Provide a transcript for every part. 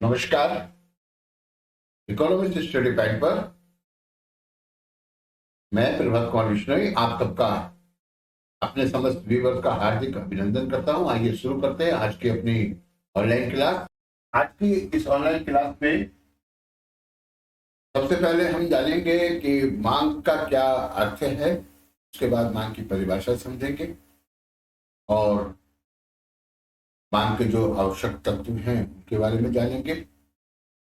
नमस्कार। Economics study pad पर मैं प्रभात कुमार विश्नोई आप सबका अपने समस्त व्यूअर्स का हार्दिक अभिनंदन करता हूं। आइए शुरू करते हैं आज की अपनी ऑनलाइन क्लास। आज की इस ऑनलाइन क्लास में सबसे पहले हम जानेंगे कि मांग का क्या अर्थ है, उसके बाद मांग की परिभाषा समझेंगे और मांग के जो आवश्यक तत्व हैं उनके बारे में जानेंगे।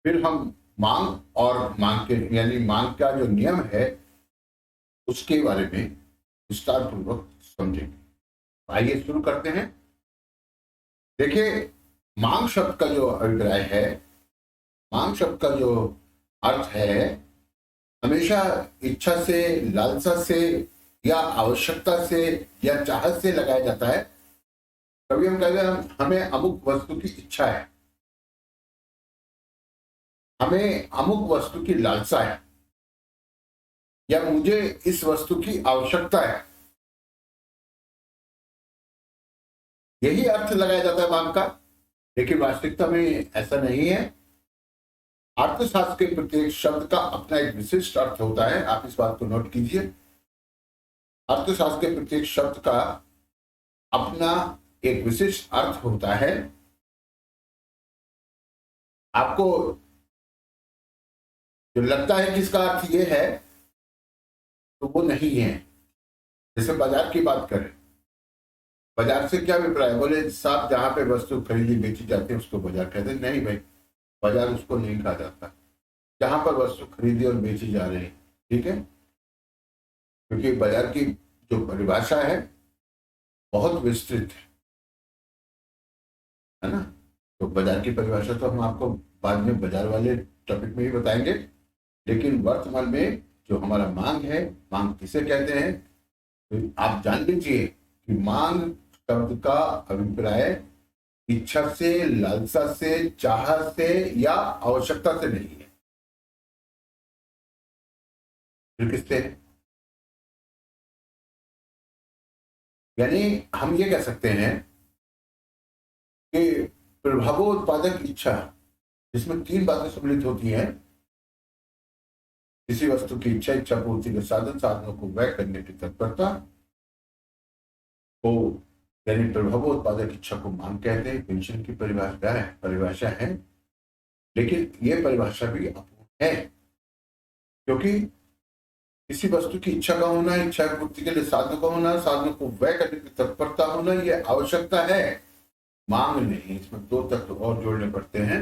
फिर हम मांग और मांग के यानी मांग का जो नियम है उसके बारे में विस्तार पूर्वक समझेंगे। आइए शुरू करते हैं। देखिए, मांग शब्द का जो अभिप्राय है, मांग शब्द का जो अर्थ है, हमेशा इच्छा से, लालसा से या आवश्यकता से या चाहत से लगाया जाता है। कभी हम कहते हैं हमें अमुक वस्तु की इच्छा है, हमें अमुक वस्तु की लालसा है या मुझे इस वस्तु की आवश्यकता है, यही अर्थ लगाया जाता है मांग का। लेकिन वास्तविकता में ऐसा नहीं है। अर्थशास्त्र के प्रत्येक शब्द का अपना एक विशिष्ट अर्थ होता है, आप इस बात को नोट कीजिए। अर्थशास्त्र के प्रत्येक शब्द का अपना एक विशिष्ट अर्थ होता है। आपको जो लगता है कि इसका अर्थ ये है तो वो नहीं है। जैसे बाजार की बात करें, बाजार से क्या अभिप्राय, बोले साहब जहां पे वस्तु खरीदी बेची जाती है उसको बाजार कहते हैं। नहीं भाई, बाजार उसको नहीं कहा जाता जहां पर वस्तु खरीदी और बेची जा रही है, ठीक है। क्योंकि बाजार की जो परिभाषा है बहुत विस्तृत है ना। तो बाजार की परिभाषा तो हम आपको बाद में बाजार वाले टॉपिक में ही बताएंगे। लेकिन वर्तमान में जो हमारा मांग है, मांग किसे कहते हैं, तो आप जान लीजिए कि मांग शब्द का अभिप्राय इच्छा से, लालसा से, चाह से या आवश्यकता से नहीं है। फिर किससे है? यानी हम ये कह सकते हैं कि प्रभावोत्पादक इच्छा, जिसमें तीन बातें सम्मिलित होती हैं। किसी वस्तु की इच्छा, इच्छा पूर्ति के साधन, साधनों को व्यय करने की तत्परता को यानी प्रभावोत्पादक इच्छा को मांग कहते हैं। पेंशन की परिभाषा है, लेकिन यह परिभाषा भी अपूर्ण है, क्योंकि किसी वस्तु की इच्छा का होना, इच्छा पूर्ति के लिए साधनों का होना, साधनों को व्यय करने की तत्परता होना, यह आवश्यकता है, मांग नहीं। इसमें दो तत्व और जोड़ने पड़ते हैं।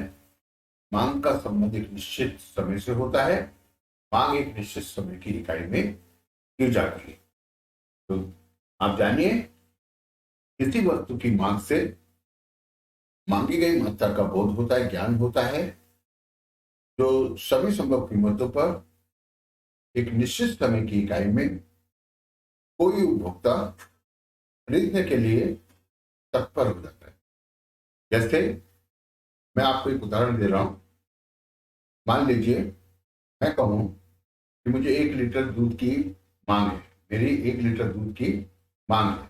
मांग का संबंध एक निश्चित समय से होता है, मांग एक निश्चित समय की इकाई में की जाती है। तो आप जानिए, किसी वस्तु की मांग से मांगी गई मात्रा का बोध होता है, ज्ञान होता है, जो सभी संभव कीमतों पर एक निश्चित समय की इकाई में कोई उपभोक्ता खरीदने के लिए तत्पर हो जाता है। जैसे मैं आपको एक उदाहरण दे रहा हूं। मान लीजिए मैं कहूं कि मुझे 1 लीटर दूध की मांग है, मेरी 1 लीटर दूध की मांग है।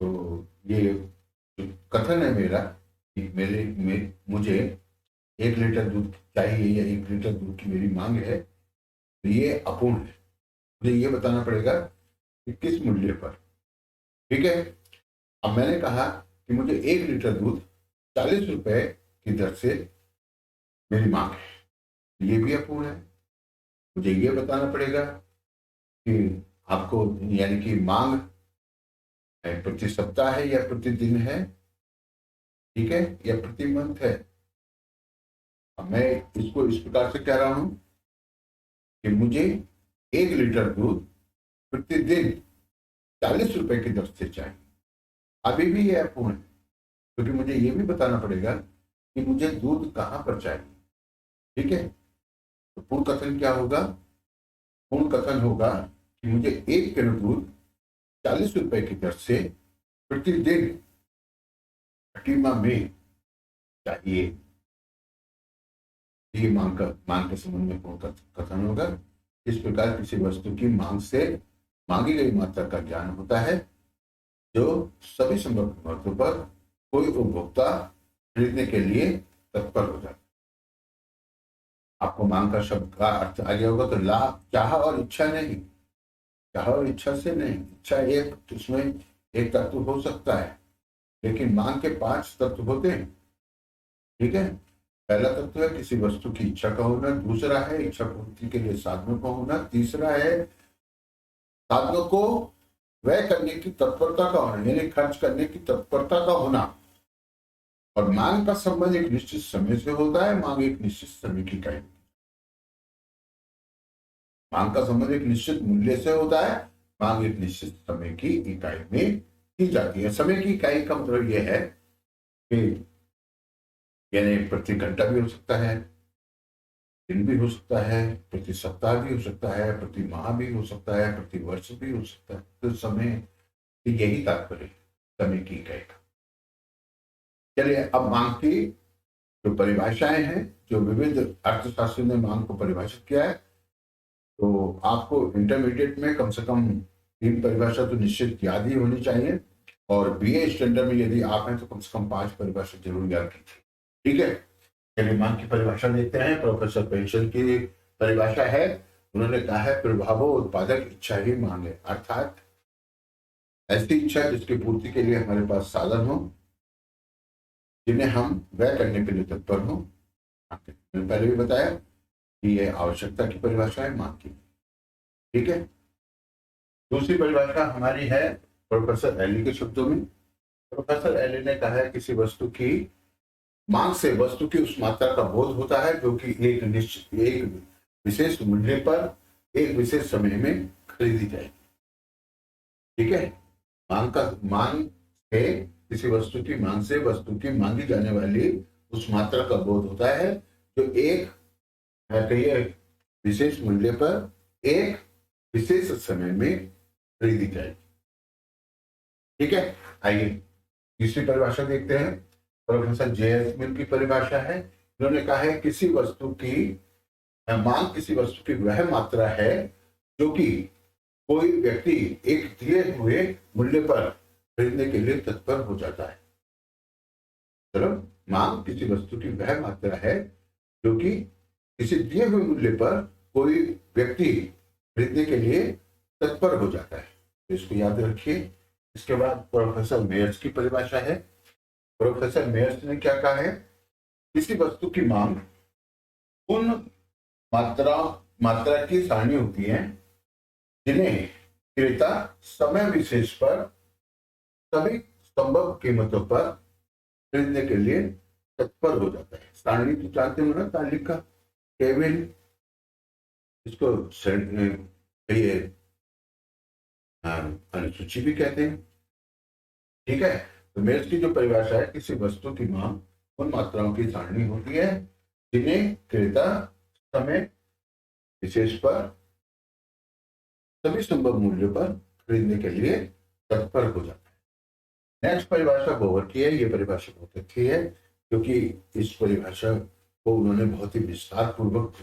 तो ये जो कथन है मेरा कि मुझे 1 लीटर दूध चाहिए या 1 लीटर दूध की मेरी मांग है, तो ये अपूर्ण है। मुझे ये बताना पड़ेगा कि किस मूल्य पर, ठीक है। अब मैंने कहा कि मुझे 1 लीटर दूध 40 रुपए की दर से मेरी मांग है, ये भी अपूर्ण है। मुझे ये बताना पड़ेगा कि आपको यानी कि मांग प्रति सप्ताह है या प्रतिदिन है, ठीक है, या प्रति मंथ है। अब मैं इसको इस प्रकार से कह रहा हूं कि मुझे 1 लीटर दूध प्रतिदिन 40 रुपए की दर से चाहिए। अभी भी यह अपूर्ण है, क्योंकि मुझे यह भी बताना पड़ेगा कि मुझे दूध कहां पर चाहिए, ठीक है। तो पूर्ण कथन क्या होगा? पूर्ण कथन होगा कि मुझे 1 किलो दूध 40 रुपए की दर से प्रतिदिन प्रतिमा में चाहिए। ये मांग के संबंध में पूर्ण कथन होगा। इस प्रकार किसी वस्तु की मांग से मांगी गई मात्रा का ज्ञान होता है, जो सभी संभव कीमतों पर कोई उपभोक्ता खरीदने के लिए तत्पर हो जाता है। आपको मांग का शब्द का अर्थ आ गया होगा। तो लाभ चाह और इच्छा नहीं, चाह और इच्छा से नहीं। इच्छा एक, उसमें एक तत्व हो सकता है, लेकिन मांग के 5 तत्व होते हैं। ठीक है, पहला तत्व है किसी वस्तु की इच्छा का होना, दूसरा है इच्छा पूर्ति के लिए साधनों का होना, तीसरा है साधनों को व्यय करने की तत्परता का होना, यानी खर्च करने की तत्परता का होना। और मांग का संबंध एक निश्चित समय से होता है। मांग एक निश्चित समय की इकाई, मांग का संबंध एक निश्चित मूल्य से होता है। मांग एक निश्चित समय की इकाई में की जाती है। समय की इकाई का मतलब यह है कि यानी प्रति घंटा भी हो सकता है, दिन भी हो सकता है, प्रति सप्ताह भी हो सकता है, प्रति माह भी हो सकता है, प्रति वर्ष भी हो सकता है। तो समय की यही तात्पर्य है, समय की इकाई का। चलिए, अब मांग की जो परिभाषाएं हैं, जो विविध अर्थशास्त्री ने मांग को परिभाषित किया है, तो आपको इंटरमीडिएट में कम से कम 3 परिभाषा तो निश्चित याद ही होनी चाहिए। और बीए स्टैंडर्ड में यदि आप हैं तो कम से कम 5 परिभाषा जरूर याद कीजिए। ठीक है, चलिए मांग की परिभाषा देखते हैं। प्रोफेसर पेंशन की परिभाषा है, उन्होंने कहा है प्रभावो उत्पादक इच्छा ही मांग है, अर्थात ऐसी इच्छा जिसकी पूर्ति के लिए हमारे पास साधन हो, जिन्हें हम व्यय करने के लिए तत्पर हो। मैंने पहले भी बताया कि यह आवश्यकता की परिभाषा है मांग की। ठीक है, दूसरी परिभाषा हमारी है प्रोफेसर एली के शब्दों में। प्रोफेसर एली ने कहा है किसी वस्तु की मांग से वस्तु की उस मात्रा का बोध होता है जो कि एक निश्चित, एक विशेष मूल्य पर एक विशेष समय में खरीदी जाएगी। ठीक है, मांग से किसी वस्तु की मांग से वस्तु की मांगी जाने वाली उस मात्रा का बोध होता है जो एक कहिए विशेष मूल्य पर एक विशेष समय में खरीदी जाएगी। ठीक है, आइए तीसरी परिभाषा देखते हैं। Professor JS. मिल की परिभाषा है। उन्होंने कहा है किसी वस्तु की मांग किसी वस्तु की वह मात्रा है जो कि कोई व्यक्ति एक दिए हुए मूल्य पर खरीदने के लिए तत्पर हो जाता है। चलो, मांग किसी वस्तु की वह मात्रा है जो कि किसी दिए हुए मूल्य पर कोई व्यक्ति खरीदने के लिए तत्पर हो जाता है, तो इसको याद रखिए। इसके बाद प्रोफेसर मेयर्स की परिभाषा है। प्रोफेसर मेयर्स ने क्या कहा है, किसी वस्तु की मांग उन मात्रा की सारणी होती है जिन्हें क्रेता समय विशेष पर सभी संभव कीमतों पर खरीदने के लिए तत्पर हो जाता है। सारणी तो जानते हो ना, तालिका, टेबल, इसको कहिए अनुसूची भी कहते हैं। ठीक है, तो मेयर्स की जो परिभाषा है, किसी वस्तु की मांग उन मात्राओं की सारणी होती है जिन्हें क्रेता समय विशेष पर सभी संभव मूल्यों पर खरीदने के लिए तत्पर हो जाता है। नेक्स्ट परिभाषा बोवर की है। ये परिभाषा बहुत अच्छी है क्योंकि इस परिभाषा को उन्होंने बहुत ही विस्तार पूर्वक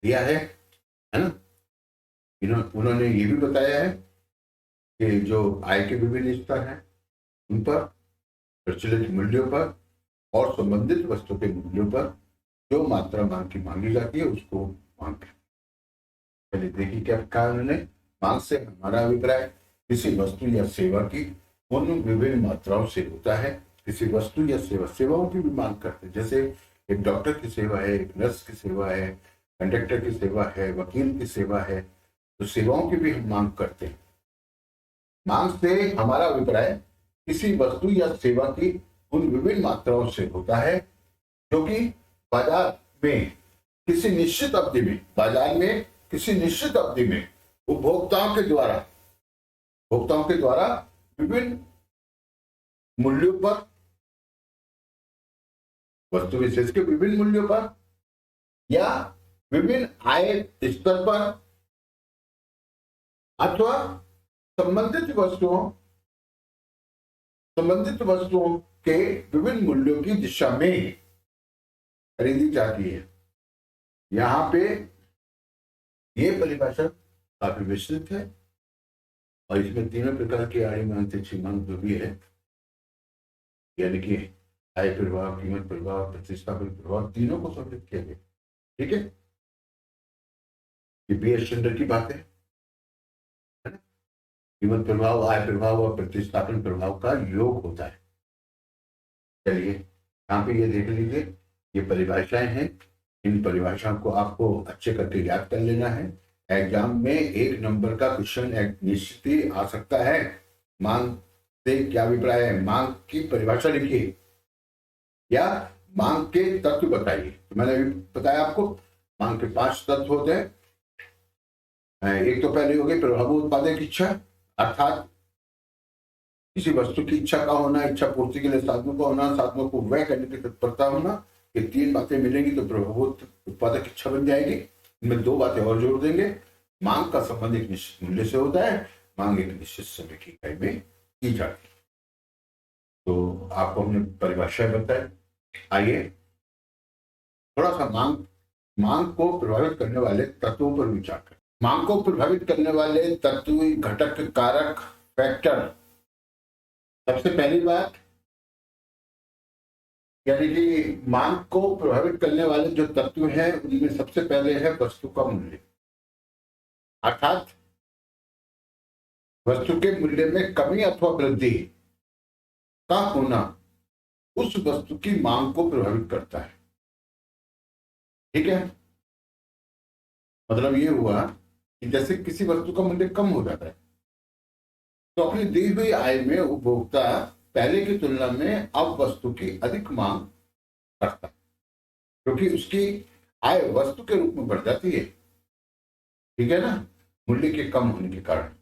दिया है ना। उन्होंने ये भी बताया है कि जो आय के विभिन्न स्तर हैं उन पर, प्रचलित मूल्यों पर और संबंधित वस्तु के मूल्यों पर जो मात्रा मांग की मांगी जाती है उसको मांग। पहले देखिए क्या कहा उन्होंने, मांग से हमारा अभिप्राय किसी वस्तु या सेवा की उन विभिन्न मात्राओं से होता है। किसी वस्तु या सेवाओं की भी मांग करते हैं, जैसे एक डॉक्टर की सेवा है, एक नर्स की सेवा है, कंडक्टर की सेवा है, वकील की सेवा है, तो सेवाओं की भी हम मांग करते हैं। मांग से हमारा अभिप्राय किसी वस्तु या सेवा की उन विभिन्न मात्राओं से होता है जो कि बाजार में किसी निश्चित अवधि में उपभोक्ताओं के द्वारा विभिन्न मूल्यों पर, वस्तु विशेष के विभिन्न मूल्यों पर या विभिन्न आय स्तर पर अथवा संबंधित वस्तुओं के विभिन्न मूल्यों की दिशा में खरीदी जाती है। यहाँ पे ये परिभाषा काफी विस्तृत है और इसमें तीनों प्रकार की आड़ी मांग, तिरछी मांग जो भी है, यानी कि आय प्रभाव, कीमत प्रभाव, प्रतिस्थापन प्रभाव, तीनों को सम्मिलित किया गया। ठीक है, ये बीएस चंद्र की बात है ना? कीमत प्रभाव, आय प्रभाव और प्रतिस्थापन प्रभाव का योग होता है। चलिए यहाँ पे ये देख लीजिए, ये परिभाषाएं हैं। इन परिभाषाओं को आपको अच्छे करके याद कर लेना है। एग्जाम में 1 नंबर का क्वेश्चन निश्चित ही आ सकता है। मांग से क्या अभिप्राय है, मांग की परिभाषा लिखिए या मांग के तत्व बताइए। तो मैंने अभी बताया आपको, मांग के 5 तत्व होते हैं। एक तो पहले हो गई प्रभावोत्पादक इच्छा, अर्थात किसी वस्तु की इच्छा का होना, इच्छा पूर्ति के लिए साधनों का होना, साधनों को व्यय करने की तत्परता होना। ये 3 बातें मिलेंगी तो प्रभावोत्पादक इच्छा बन जाएगी। इनमें 2 बातें और जोड़ देंगे। मांग का संबंध एक निश्चित मूल्य से होता है, मांग एक निश्चित समय की इकाई में की जाती है। तो आपको हमने परिभाषा बताई। आइए थोड़ा सा मांग को प्रभावित करने वाले तत्वों पर विचार करें। मांग को प्रभावित करने वाले तत्व, घटक, कारक, फैक्टर। सबसे पहली बात, यानी कि मांग को प्रभावित करने वाले जो तत्व हैं उनमें सबसे पहले है वस्तु का मूल्य, अर्थात वस्तु के मूल्य में कमी अथवा वृद्धि का होना उस वस्तु की मांग को प्रभावित करता है। ठीक है, मतलब ये हुआ कि जैसे किसी वस्तु का मूल्य कम हो जाता है तो अपनी दी हुई आय में उपभोक्ता पहले की तुलना में अब वस्तु की अधिक मांग करता है, क्योंकि उसकी आय वस्तु के रूप में बढ़ जाती है। ठीक है ना, मूल्य के कम होने के कारण।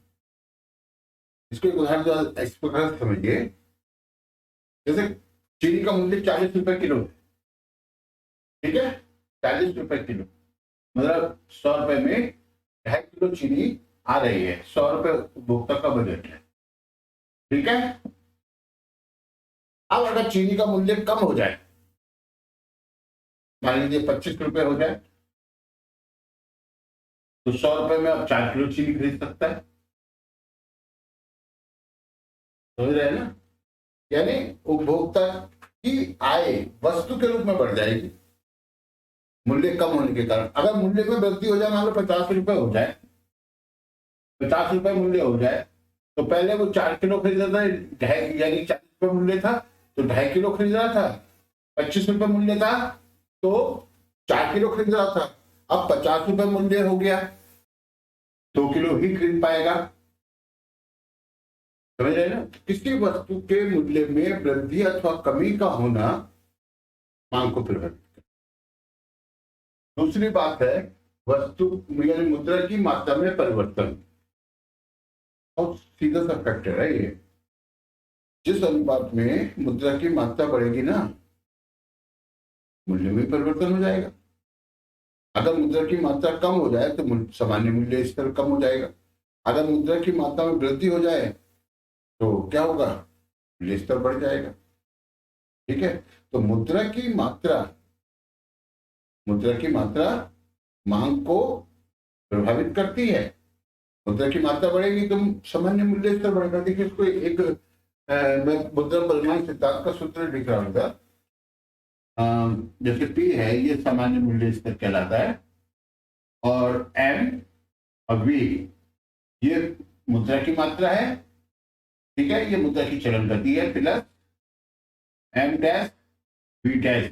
इसको एक उदाहरण इस प्रकार समझिए, जैसे चीनी का मूल्य 40 रुपए किलो है। ठीक है, 40 रुपए किलो, मतलब 100 रुपए में 2.5 किलो चीनी आ रही है। 100 रुपए उपभोक्ता का बजट है। ठीक है, अब अगर चीनी का मूल्य कम हो जाए, मान लीजिए 25 रुपए हो जाए, तो 100 रुपए में अब 4 किलो चीनी खरीद सकता है। समझ रहे हैं ना, यानी उपभोक्ता की आय वस्तु के रूप में बढ़ जाएगी मूल्य कम होने के कारण। अगर मूल्य में वृद्धि हो जाए, मान लो 50 रुपए हो जाए, 50 रुपए मूल्य हो जाए, तो पहले वो 4 किलो खरीदा था, यानी 40 रुपए मूल्य था तो 2.5 किलो खरीद रहा था। 25 रुपए मूल्य था तो 4 किलो खरीद रहा था। अब 50 रुपए मूल्य हो गया, 2 किलो ही खरीद पाएगा। समझ रहे ना, किसी वस्तु के मूल्य में वृद्धि अथवा कमी का होना मांग को प्रभावित करता है। दूसरी बात है वस्तु यानी मुद्रा की मात्रा में परिवर्तन। और सीधा सा फैक्टर है ये, जिस अनुपात में मुद्रा की मात्रा बढ़ेगी ना, मूल्य में परिवर्तन हो जाएगा। अगर मुद्रा की मात्रा कम हो जाए तो सामान्य मूल्य स्तर कम हो जाएगा। अगर मुद्रा की मात्रा में वृद्धि हो जाए तो क्या होगा, मूल्य स्तर बढ़ जाएगा। ठीक है, तो मुद्रा की मात्रा मांग को प्रभावित करती है। मुद्रा की मात्रा बढ़ेगी तो सामान्य मूल्य स्तर बढ़ेगा। देखिए इसको एक मैं मुद्रा परिमाण सिद्धांत का सूत्र लिख रहा हूँ। जैसे P है ये सामान्य मूल्य स्तर कहलाता है, और M और V ये मुद्रा की मात्रा है। ठीक है, ये मुद्रा की चलन गति है, plus M dash V dash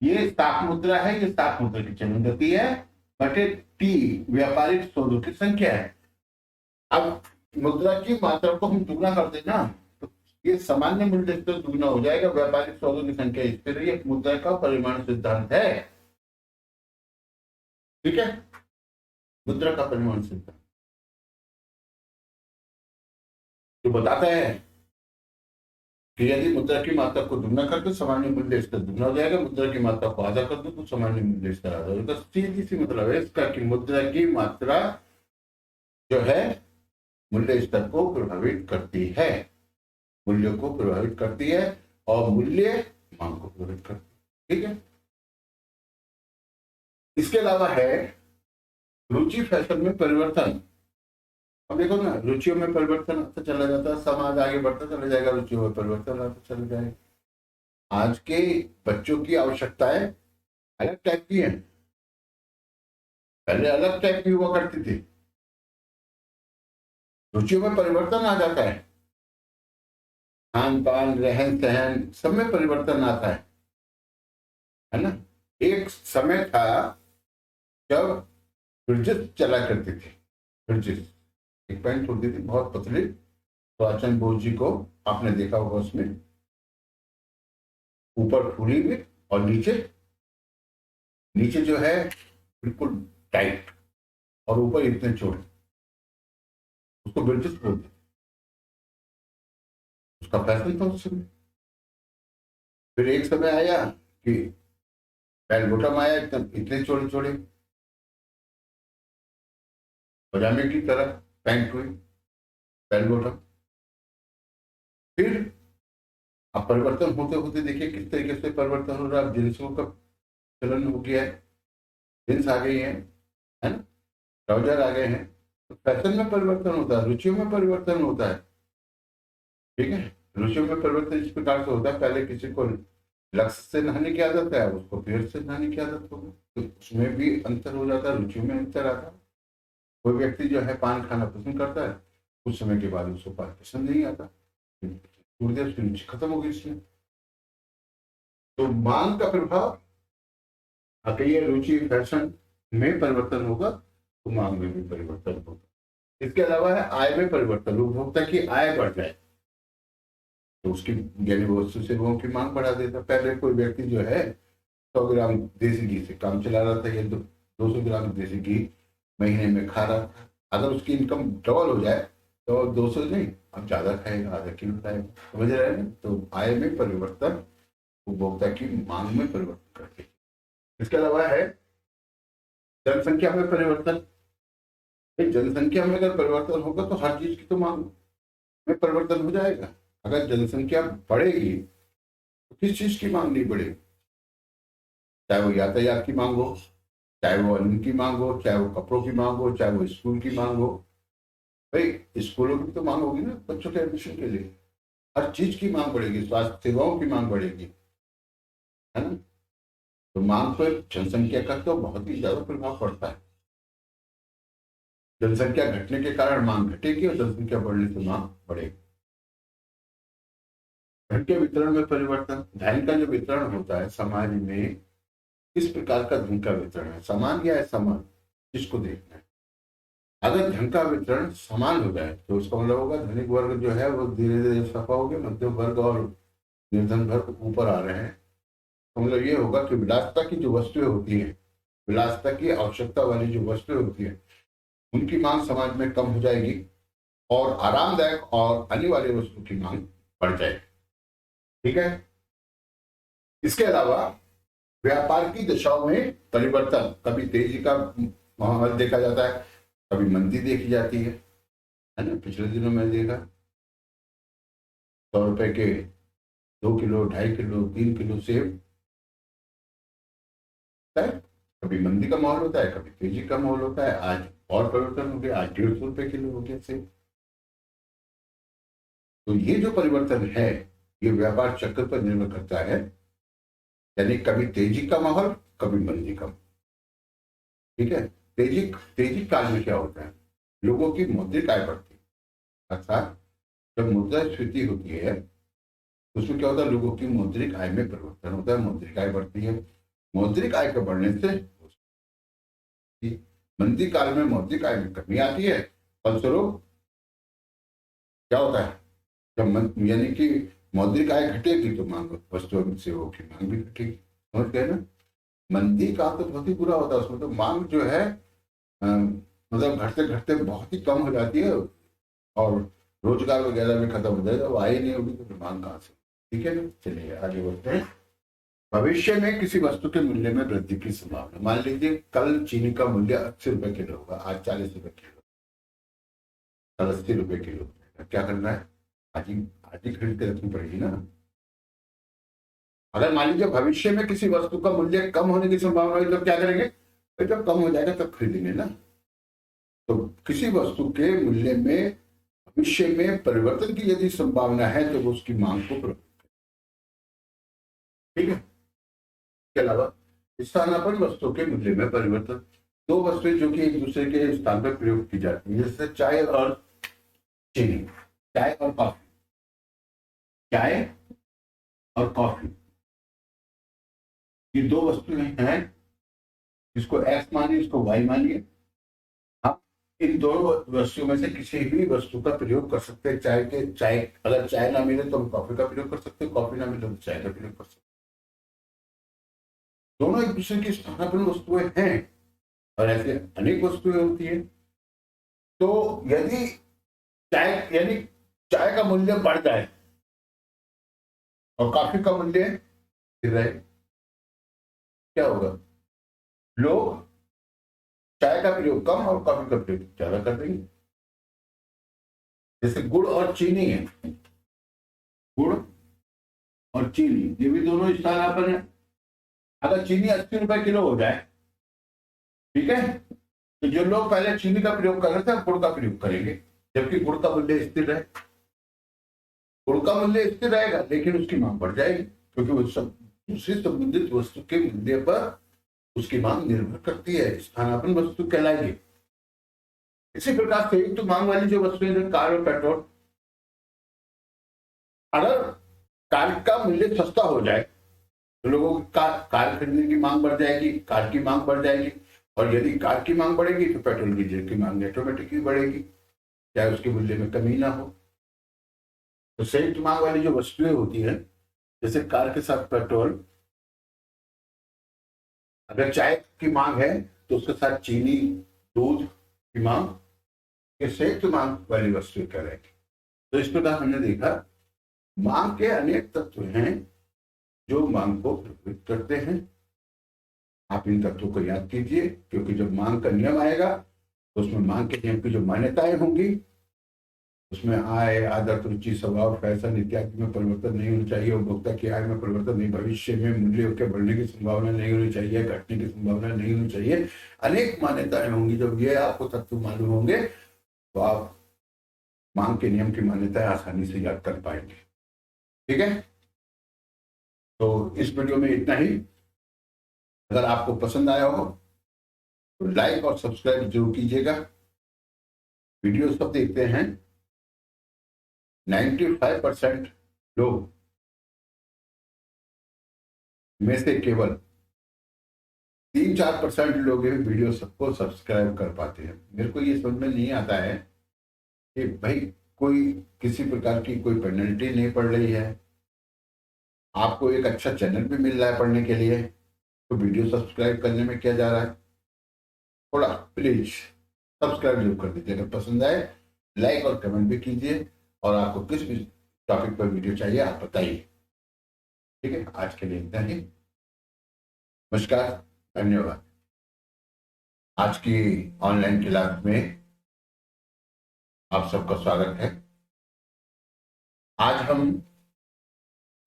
ये स्टॉक मुद्रा है, ये स्टॉक मुद्रा की चलन गति है, बटे T व्यापारिक सौदों की संख्या है। अब मुद्रा की मात्रा को हम दुगना कर देना तो ये सामान्य मूल्य स्तर दुगना हो जाएगा, व्यापारिक सौदों की संख्या स्थिर। ये मुद्रा का परिमाण सिद्धांत है। ठीक है, मुद्रा का परिमाण सिद्धांत जो बताता है कि यदि मुद्रा की मात्रा को दुगना कर दो सामान्य मूल्य स्तर दुगना हो जाएगा, मुद्रा की मात्रा को आधा कर दो तो सामान्य मूल्य स्तर आधा हो जाएगा। सीधी सी मतलब है इसका कि मुद्रा की मात्रा जो है मूल्य स्तर को प्रभावित करती है, मूल्य को प्रभावित करती है, और मूल्य मांग को प्रभावित करती है। ठीक है, इसके अलावा है रुचि फैशन में परिवर्तन। अब देखो ना, रुचियों में परिवर्तन आता चला जाता है, समाज आगे बढ़ता चला जाएगा, रुचियों में परिवर्तन आता चला जाएगा। आज के बच्चों की आवश्यकताएं अलग टाइप की हैं, पहले अलग टाइप की हुआ करती थी। रुचियों में परिवर्तन आ जाता है, खान पान रहन सहन सब में परिवर्तन आता है ना। एक समय था जब फ्रिजेस चला करती थी, फ्रिजेस एक पैंट होती थी बहुत पतली, सुभाष बोस जी को आपने देखा होगा, उसमें ऊपर फूली हुई और नीचे, नीचे जो है बिल्कुल टाइट और ऊपर इतने चौड़े, उसको ब्रिटिश बोलते, उसका फैशन था उस समय। फिर एक समय आया कि बेल बॉटम आया, एकदम इतने चौड़े चौड़े पजामे की तरह पैंट हुई, बेल बॉटम। फिर अब परिवर्तन होते होते देखिए किस तरीके से परिवर्तन हो रहा है। अब जींसों का चलन हो गया है, जींस आ गई है ना, ट्राउजर आ गए हैं। तो फैशन में परिवर्तन होता है, रुचियों में परिवर्तन होता है, ठीक है। रुचियों में परिवर्तन इस प्रकार से होता है, पहले किसी को लक्स से नहाने की आदत है, उसको पेड़ से नहाने की आदत होगी, तो उसमें भी अंतर हो जाता है, रुचियों में अंतर आता है। कोई व्यक्ति जो है पान खाना पसंद करता है, कुछ समय के बाद उसको पान पसंद नहीं आता, थोड़ी देर उसकी रुचि खत्म हो गई इसमें। तो मांग का प्रभाव, अगर ये रुचि फैशन में परिवर्तन होगा तो मांग में भी परिवर्तन होगा। इसके अलावा है आय में परिवर्तन, उपभोक्ता की आय बढ़ जाए तो उसकी यानी वस्तु सेवाओं की मांग बढ़ा देता। पहले कोई व्यक्ति जो है 100 ग्राम देसी घी से काम चला रहा था, या 200 ग्राम देसी घी महीने में खा रहा था, अगर उसकी इनकम डबल हो जाए तो 200 नहीं, अब ज्यादा खाएगा, आधा किलो खाएगा, समझ रहे हैं। तो आय में परिवर्तन उपभोक्ता की मांग में परिवर्तन करते हैं। इसके अलावा है जनसंख्या में परिवर्तन। जनसंख्या में अगर परिवर्तन होगा तो हर चीज की तो मांग में परिवर्तन हो जाएगा। अगर जनसंख्या बढ़ेगी तो किस चीज की मांग नहीं बढ़ेगी, चाहे वो यातायात की मांग हो, चाहे वो अन्न की मांग हो, चाहे वो कपड़ों की मांग हो, चाहे वो स्कूल की मांग हो। भाई स्कूलों की तो मांग होगी ना बच्चों के एडमिशन के लिए, हर चीज की मांग बढ़ेगी, स्वास्थ्य सेवाओं की मांग बढ़ेगी, है ना। तो मांग पर जनसंख्या का तो बहुत ही ज्यादा प्रभाव पड़ता है। जनसंख्या घटने के कारण मांग घटेगी और जनसंख्या बढ़ने से मांग बढ़ेगी। धन के वितरण में परिवर्तन, धन का जो वितरण होता है समाज में, किस प्रकार का धन का वितरण है, समान या असमान, इसको देखना है। अगर धन का वितरण समान हो जाए तो उसका मतलब होगा धनिक वर्ग जो है वो धीरे धीरे सफा हो गया, मध्यम वर्ग और निर्धन वर्ग ऊपर आ रहे हैं। तो मतलब ये होगा कि विलासिता की जो वस्तुएं होती हैं, विलासिता की आवश्यकता वाली जो वस्तुएं होती है, उनकी मांग समाज में कम हो जाएगी और आरामदायक और अनिवार्य वस्तु की मांग बढ़ जाएगी, ठीक है। इसके अलावा व्यापार की दिशाओं में परिवर्तन, कभी तेजी का माहौल देखा जाता है, कभी मंदी देखी जाती है ना। पिछले दिनों में देखा 100 रुपए के 2 किलो, 2.5 किलो, 3 किलो सेब है। कभी मंदी का माहौल होता है, कभी तेजी का माहौल होता है। आज और परिवर्तन हो गया, आज 150 रुपए किलो हो गया सेब। तो ये जो परिवर्तन है ये व्यापार चक्र पर निर्भर करता है, यानी कभी तेजी का माहौल, कभी मंदी का, ठीक है। तेजी तेजी काल में क्या होता है, लोगों की मौद्रिक आय बढ़ती है, अर्थात जब मुद्रास्फीति होती है उसमें क्या होता है, लोगों की मौद्रिक आय में परिवर्तन होता है, मौद्रिक आय बढ़ती है। मौद्रिक आय के बढ़ने से मंदी काल में मौद्रिक आय में कमी आती है, फलस्वरूप क्या होता है, जब यानी कि मौद्रिक आय घटेगी तो मांग, वस्तुओं एवं सेवाओं की मांग भी घटेगी, समझ गए ना। मंदी का तो बहुत ही बुरा होता है, उसमें तो मांग जो है मतलब घटते घटते बहुत ही कम हो जाती है और रोजगार वगैरह भी खत्म हो जाएगा, वो आय नहीं होगी तो फिर मांग कहाँ से, ठीक है ना। चलिए आगे बढ़ते हैं। भविष्य में किसी वस्तु के मूल्य में वृद्धि की संभावना, मान लीजिए कल चीनी का मूल्य 80 रुपए किलो होगा, आज 40 रुपए किलो, कल 80 रुपए किलो, क्या करना है, आज ही खरीद के रखनी पड़ेगी ना। अगर मान लीजिए भविष्य में किसी वस्तु का मूल्य कम होने की संभावना हुई तो क्या करेंगे, तो जब कम हो जाएगा तब खरीदेंगे ना। तो किसी वस्तु के मूल्य में भविष्य में परिवर्तन की यदि संभावना है तो वो उसकी मांग को ठीक है। इसके अलावा स्थानापन्न वस्तु के मूल्य में परिवर्तन, दो वस्तुएं जो कि एक दूसरे के स्थान पर प्रयोग की जाती है, जैसे चाय और चीनी, चाय और कॉफी, चाय और कॉफी, ये दो वस्तुएं हैं, इसको एक्स मानिए, इसको वाई मानिए। आप इन दोनों वस्तुओं में से किसी भी वस्तु का प्रयोग कर सकते हैं। चाय अगर चाय ना मिले तो हम कॉफी का प्रयोग कर सकते हैं, कॉफी ना मिले तो चाय का प्रयोग कर सकते हैं। दोनों एक दूसरे की स्थानापन्न वस्तुएं हैं और ऐसे अनेक वस्तुएं होती है। तो यदि यानी चाय का मूल्य बढ़ जाए और कॉफी का मूल्य गिर रहे, क्या होगा? लोग चाय का प्रयोग कम और कॉफी का प्रयोग ज्यादा कर देंगे। जैसे गुड़ और चीनी है, गुड़ और चीनी ये भी दोनों स्थानापन्न है। अगर चीनी 80 रुपए किलो हो जाए, ठीक है, तो जो लोग पहले चीनी का प्रयोग कर रहे थे गुड़ का प्रयोग करेंगे, जबकि गुड़ का मूल्य स्थिर है। गुड़ का मूल्य स्थिर रहेगा लेकिन उसकी मांग बढ़ जाएगी, क्योंकि वो सब दूसरी संबंधित वस्तु के मूल्य पर उसकी मांग निर्भर करती है, स्थानापन्न वस्तु कहलाएगी। इसी प्रकार संयुक्त मांग वाली जो वस्तुएं, कार और पेट्रोल, अगर कार का मूल्य सस्ता हो जाए तो लोगों की कार खरीदने की मांग बढ़ जाएगी, कार की मांग बढ़ जाएगी, और यदि कार की मांग बढ़ेगी तो पेट्रोल डीजल की मांग ऑटोमेटिकली बढ़ेगी, चाहे उसके मूल्य में कमी ना हो। तो संयुक्त मांग वाली जो वस्तुएं होती है, जैसे कार के साथ पेट्रोल, अगर चाय की मांग है तो उसके साथ चीनी, दूध की मांग, ये संयुक्त मांग वाली वस्तुएं कहलाएगी। तो इस प्रकार हमने देखा मांग के अनेक तत्व हैं जो मांग को प्रभावित करते हैं। आप इन तत्वों को याद कीजिए, क्योंकि जब मांग का नियम आएगा तो उसमें मांग के नियम की जो मान्यताएं होंगी, उसमें आय, आदत, रुचि, स्वभाव, फैशन इत्यादि में परिवर्तन नहीं होना चाहिए। उपभोक्ता की आय में परिवर्तन नहीं, भविष्य में मूल्य के बढ़ने की संभावना नहीं होनी चाहिए, घटने की संभावना नहीं होनी चाहिए। अनेक मान्यताएं होंगी। जब ये आपको तत्व मालूम होंगे तो आप मांग के नियम की मान्यताएं आसानी से याद कर पाएंगे। ठीक है, तो इस वीडियो में इतना ही। अगर आपको पसंद आया हो तो लाइक और सब्सक्राइब जरूर कीजिएगा। वीडियो सब देखते हैं 95% लोग में से केवल 3-4% लोग वीडियो सबको सब्सक्राइब कर पाते हैं। मेरे को ये समझ में नहीं आता है कि भाई कोई किसी प्रकार की कोई पेनल्टी नहीं पड़ रही है, आपको एक अच्छा चैनल भी मिल रहा है पढ़ने के लिए, तो वीडियो सब्सक्राइब करने में क्या जा रहा है? थोड़ा प्लीज सब्सक्राइब जरूर कर दीजिए। अगर पसंद आए लाइक और कमेंट भी कीजिए, और आपको किस भी टॉपिक पर वीडियो चाहिए आप बताइए। ठीक है, आज के लिए इतना ही। नमस्कार, धन्यवाद। आज की ऑनलाइन क्लास में आप सबका स्वागत है। आज हम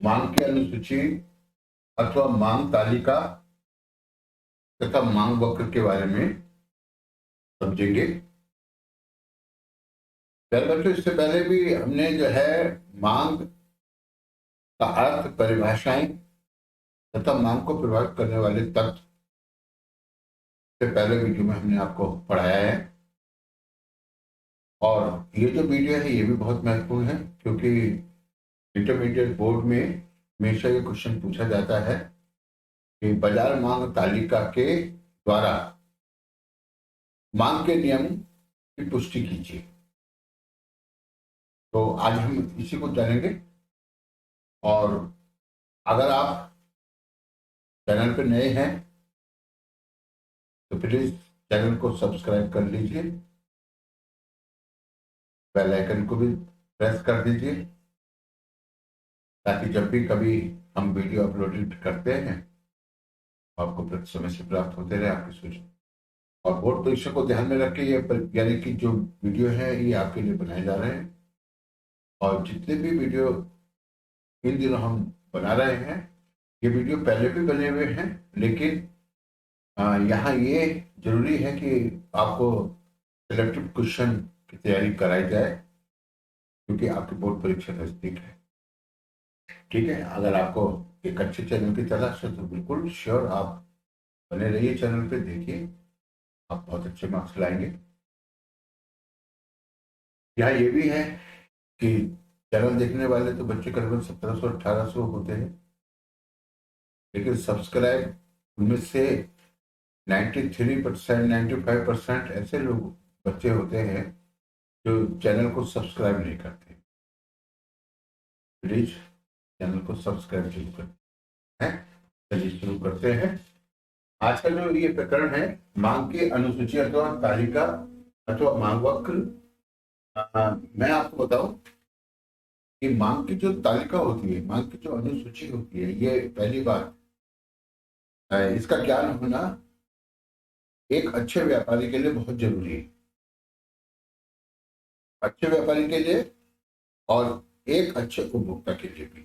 मांग की अनुसूची अथवा मांग तालिका तथा मांग वक्र के बारे में समझेंगे। प्यारे बच्चों, इससे पहले भी हमने जो है मांग का अर्थ, परिभाषाएं तथा मांग को प्रभावित करने वाले तत्व से पहले वीडियो में हमने आपको पढ़ाया है। और ये जो वीडियो है ये भी बहुत महत्वपूर्ण है, क्योंकि इंटरमीडिएट बोर्ड में हमेशा ये क्वेश्चन पूछा जाता है कि बाजार मांग तालिका के द्वारा मांग के नियम की पुष्टि कीजिए। तो आज हम इसी को जानेंगे। और अगर आप चैनल पर नए हैं तो प्लीज चैनल को सब्सक्राइब कर लीजिए, बेल आइकन को भी प्रेस कर दीजिए, ताकि जब भी कभी हम वीडियो अपलोड करते हैं आपको समय से प्राप्त होते रहे आपकी सूचना। और बोर्ड परीक्षा को ध्यान में रख के ये यानी कि जो वीडियो है ये आपके लिए बनाए जा रहे हैं। और जितने भी वीडियो इन दिनों हम बना रहे हैं, ये वीडियो पहले भी बने हुए हैं, लेकिन यहाँ ये जरूरी है कि आपको सिलेक्टिव क्वेश्चन की तैयारी कराई जाए, क्योंकि आपकी बोर्ड परीक्षा नजदीक है। ठीक है, अगर आपको एक अच्छे चैनल की तलाश है तो बिल्कुल श्योर आप बने रहिए चैनल पे, देखिए आप बहुत अच्छे मार्क्स लाएंगे। यहाँ ये भी है कि चैनल देखने वाले तो बच्चे करीबन 1700-1800 होते हैं, लेकिन सब्सक्राइब उनमें से 93%, 95% ऐसे लोग बच्चे होते हैं जो चैनल को सब्सक्राइब नहीं करते। प्लीज चैनल को सब्सक्राइब जरूर करते हैं। चलिए शुरू करते हैं। आज का जो ये प्रकरण है, मांग की अनुसूची अथवा तालिका अथवा मांग वक्र। मैं आपको बताऊं कि मांग की जो तालिका होती है, मांग की जो अनुसूची होती है, ये पहली बात इसका ज्ञान होना एक अच्छे व्यापारी के लिए बहुत जरूरी है। अच्छे व्यापारी के लिए और एक अच्छे उपभोक्ता के लिए भी,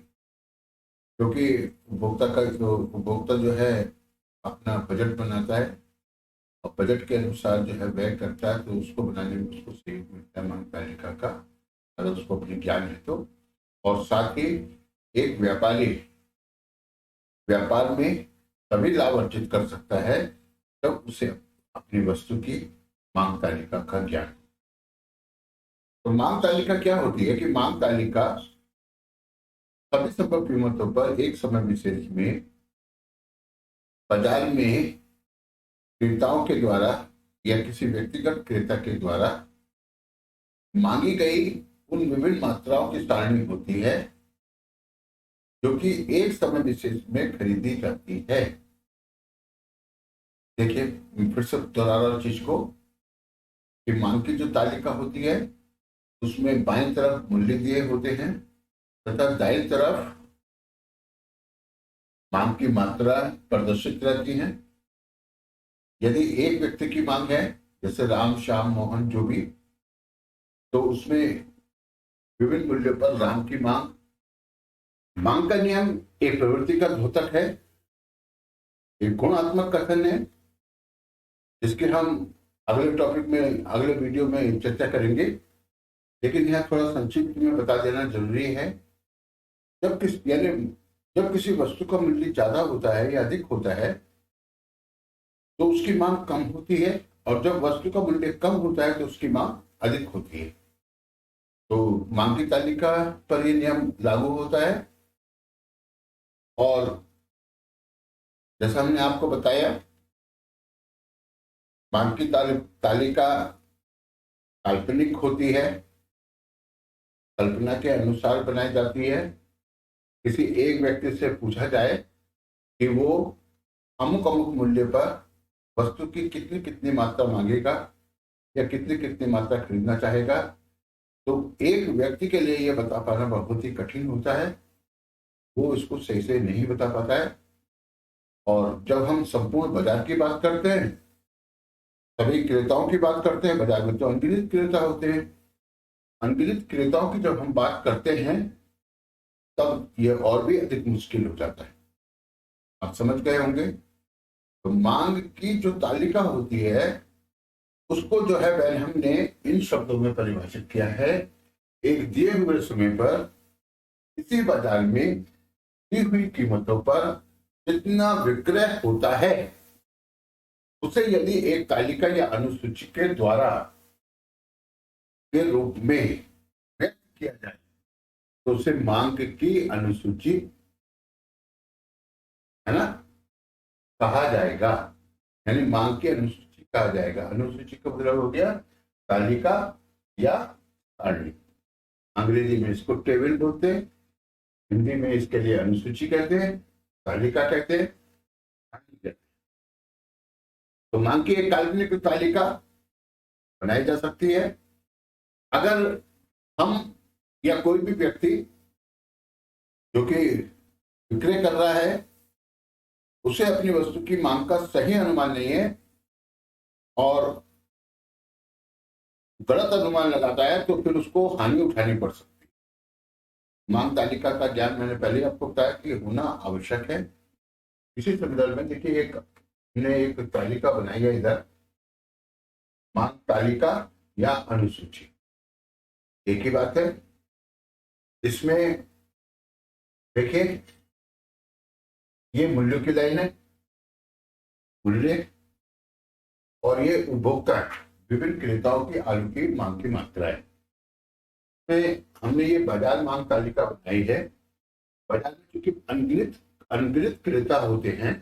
क्योंकि उपभोक्ता जो है अपना बजट बनाता है और बजट के अनुसार जो है व्यय करता है, तो उसको बनाने में उसको सहयोग मिलता है मांग तालिका का, अगर उसको अपनी ज्ञान है तो। और साथ ही एक व्यापारी व्यापार में तभी लाभ अर्जित कर सकता है जब उसे अपनी वस्तु की मांग तालिका का ज्ञान। तो मांग तालिका क्या होती है कि मांग तालिका सभी संभव कीमतों पर एक समय विशेष में बाजार में क्रेताओं के द्वारा या किसी व्यक्तिगत क्रेता के द्वारा मांगी गई उन विभिन्न मात्राओं की सारणी होती है जो कि एक समय विशेष में खरीदी जाती है। देखिए, फिर से दोहरा रहा चीज को कि मांग की जो तालिका होती है उसमें बाएं तरफ मूल्य दिए होते हैं तथा दाएं तरफ मांग की मात्रा प्रदर्शित रहती है। यदि एक व्यक्ति की मांग है, जैसे राम, श्याम, मोहन जो भी, तो उसमें विभिन्न मूल्य पर राम की मांग का नियम एक प्रवृत्ति का द्योतक है, एक गुणात्मक कथन है, जिसके हम अगले टॉपिक में, अगले वीडियो में चर्चा करेंगे। लेकिन यह थोड़ा संक्षिप्त में बता देना जरूरी है। जब किसी वस्तु का मूल्य ज्यादा होता है या अधिक होता है तो उसकी मांग कम होती है, और जब वस्तु का मूल्य कम होता है तो उसकी मांग अधिक होती है। तो मांग की तालिका पर यह नियम लागू होता है। और जैसा हमने आपको बताया, मांग की तालिका काल्पनिक होती है, कल्पना के अनुसार बनाई जाती है। किसी एक व्यक्ति से पूछा जाए कि वो अमुक अमुक मूल्य पर वस्तु की कितनी कितनी मात्रा मांगेगा या कितनी कितनी मात्रा खरीदना चाहेगा, तो एक व्यक्ति के लिए यह बता पाना बहुत ही कठिन होता है, वो इसको सही से नहीं बता पाता है। और जब हम संपूर्ण बाजार की बात करते हैं, सभी क्रेताओं की बात करते हैं, बाजार में तो अनगिनत क्रेता होते हैं, अनगिनत क्रेताओं की जब हम बात करते हैं तब यह और भी अधिक मुश्किल हो जाता है। आप समझ गए होंगे। तो मांग की जो तालिका होती है उसको जो है वह हमने इन शब्दों में परिभाषित किया है। एक दिए हुए समय पर किसी बाजार में दी हुई कीमतों पर जितना विक्रय होता है उसे यदि एक तालिका या अनुसूची के द्वारा के रूप में व्यक्त किया जाए तो उसे मांग की अनुसूची, है ना, कहा जाएगा। यानी मांग की अनुसूची कहा जाएगा। अनुसूची का मतलब हो गया तालिका या सारणी। अंग्रेजी में इसको टेबल बोलते हैं, हिंदी में इसके लिए अनुसूची कहते हैं, तालिका कहते हैं। तो मांग की एक काल्पनिक तालिका बनाई जा सकती है। अगर हम या कोई भी व्यक्ति जो कि विक्रय कर रहा है उसे अपनी वस्तु की मांग का सही अनुमान नहीं है और गलत अनुमान लगाता है तो फिर उसको हानि उठानी पड़ सकती है। मांग तालिका का ज्ञान मैंने पहले आपको बताया कि होना आवश्यक है। इसी संदर्भ में देखिए, एक तालिका बनाई है इधर, मांग तालिका या अनुसूची, एक ही बात है। इसमें देखिए ये मूल्यों की लाइन है, मूल्य, और ये उपभोक्ता है, विभिन्न क्रेताओं की आलू की मांग की मात्रा है। में हमने ये बाजार मांग तालिका बनाई है। बाजार में चूंकि अनगिनत अनगिनत क्रेता होते हैं,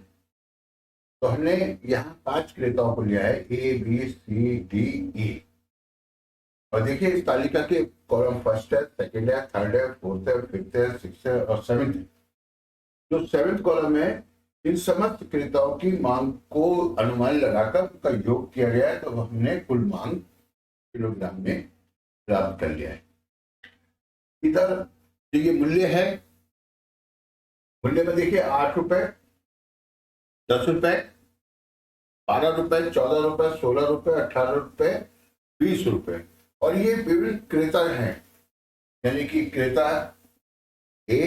तो हमने यहाँ 5 क्रेताओं को लिया है, A B C D E. और देखिए इस तालिका के कॉलम फर्स्ट है, सेकंड है, थर्ड है, फोर्थ है, फिफ्थ है, सिक्स है और सेवेंथ है। जो सेवेंथ कॉलम है, इन समस्त क्रेताओं की मांग को अनुमान लगाकर उनका योग किया गया है, तो हमने कुल मांग किलोग्राम में प्राप्त कर लिया है। इधर जो ये मूल्य है, मूल्य में देखिए 8 रुपए, 10 रुपए, 12 रुपए, 14 रुपए, 16 रुपए, 18 रुपए, 20 रुपए। और ये विभिन्न क्रेता हैं, यानी कि क्रेता ए,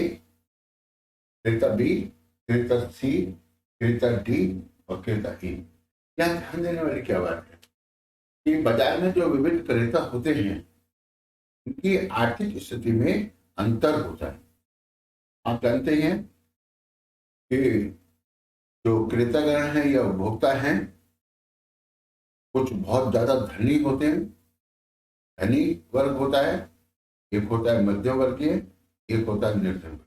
क्रेता बी, क्रेता सी, क्रेता डी और क्रेता ई। यहाँ ध्यान देने वाली क्या बात है कि बाजार में जो विभिन्न क्रेता होते हैं, उनकी आर्थिक स्थिति में अंतर होता है। आप जानते हैं कि जो क्रेतागण है या उपभोक्ता हैं, कुछ बहुत ज्यादा धनी होते हैं, धनी वर्ग होता है, एक होता है मध्यम वर्गीय, एक होता है निर्धन वर्ग।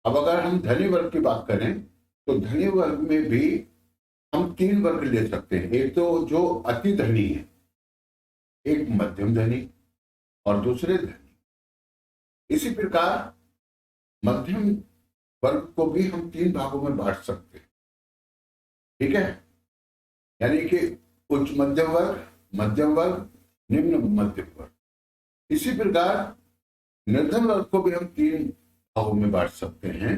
अब अगर हम धनी वर्ग की बात करें, तो धनी वर्ग में भी हम 3 वर्ग ले सकते हैं। एक तो जो अति धनी है, एक मध्यम धनी और दूसरे धनी। इसी प्रकार मध्यम वर्ग को भी हम 3 भागों में बांट सकते हैं, ठीक है। यानी कि उच्च मध्यम वर्ग, मध्यम वर्ग, निम्न मध्यम वर्ग। इसी प्रकार निर्धन वर्ग को भी हम 3 भागों में बांट सकते हैं,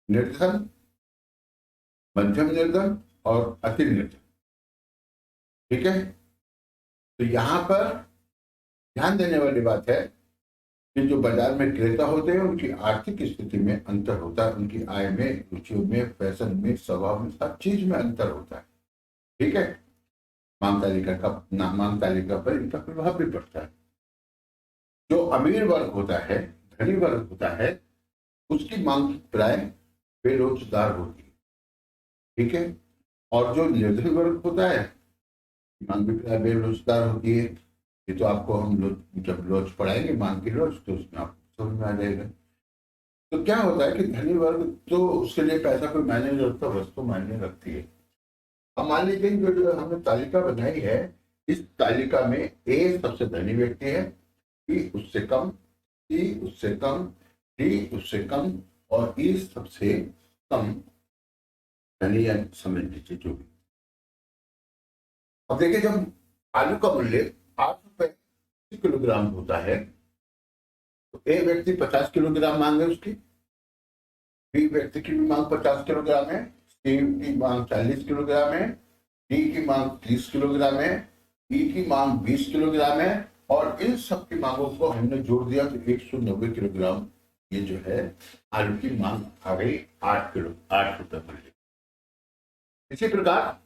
निर्धन, मध्यम निर्धन और अति निर्धन, ठीक है। तो यहां पर ध्यान देने वाली बात है कि जो बाजार में क्रेता होते हैं, उनकी आर्थिक स्थिति में अंतर होता है, उनकी आय में, रुचियों में, फैशन में, स्वभाव में, हर चीज में अंतर होता है, ठीक है। मांग तालिका पर इनका प्रभाव भी पड़ता है। जो अमीर वर्ग होता है, धनी वर्ग होता है, उसकी मांग प्राय बेरोजगार होती है, ठीक है। और जो निर्धन वर्ग होता है, मांग भी प्राय बेरोजगार होती है। ये तो आपको हम लोग जब रोज पढ़ाएंगे मांग की रोज, तो उसमें आपको समझ में आ जाएगा। तो क्या होता है कि धनी वर्ग तो उसके लिए पैसा कोई मायने नहीं रखता, वस्तु मायने रखती है। अब मान लीजिए जो हमने तालिका बनाई है, इस तालिका में ए सबसे धनी व्यक्ति है, बी उससे कम, सी उससे कम, डी उससे कम और ई सबसे कम धनी, या समझ लीजिए जो भी। अब देखिए जब आलू का मूल्य 8 रुपए किलोग्राम होता है, तो ए व्यक्ति 50 किलोग्राम मांग है उसकी, बी व्यक्ति की भी मांग 50 किलोग्राम है, सी की मांग 40 किलोग्राम है, डी की मांग 30 किलोग्राम है, ई की मांग 20 किलोग्राम है, और इन सब की मांगों को हमने जोड़ दिया तो 190 किलोग्राम ये जो है आलू की मांग आ गई 8 रुपए मूल्य। इसी प्रकार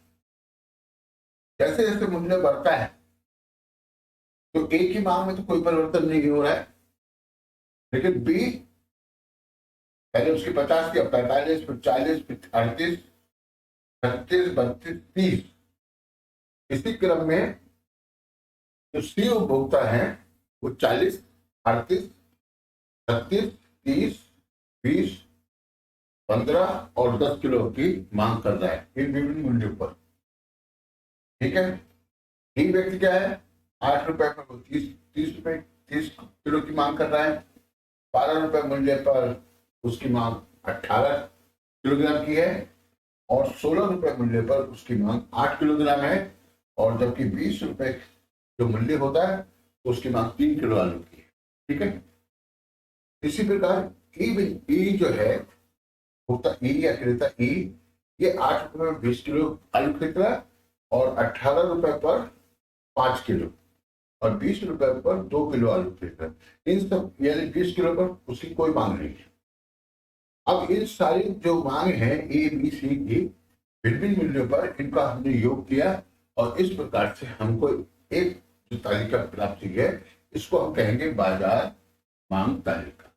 जैसे जैसे मूल्य बढ़ता है, तो ए की मांग में तो कोई परिवर्तन नहीं हो रहा है, लेकिन बी पहले उसकी 50 थी, अब 45, फिर 40, फिर 38, 36, 32, 30। इसी क्रम में जो सी उपभोक्ता है वो 40, 38, 36, 30, 20, 15 और 10 किलो की मांग कर रहा है इन विभिन्न मूल्यों पर, ठीक है। डी व्यक्ति क्या है, 8 रुपए पर वो 30 किलो की मांग कर रहा है। 12 रुपए मूल्य पर उसकी मांग 18 किलोग्राम की है, और 16 रुपए मूल्य पर उसकी मांग 8 किलोग्राम है, और जबकि 20 रुपए जो मूल्य होता है तो उसकी मांग 3 किलो आलू की है, ठीक है। इसी प्रकार ई जो है भुगता ई या क्रेता ई, ये 8 रुपए में 20 किलो आलू खरीद रहा है, और 18 रुपए पर 5 किलो और 20 रुपए पर 2 किलो आलू खरीद रहा है। इन सब यानी 20 किलो पर उसकी कोई मांग नहीं है। अब इन सारी जो मांग है ए बी सी की विभिन्न मूल्यों पर, इनका हमने योग किया और इस प्रकार से हमको एक जो तालिका प्राप्त हुई है, इसको हम कहेंगे बाजार मांग तालिका।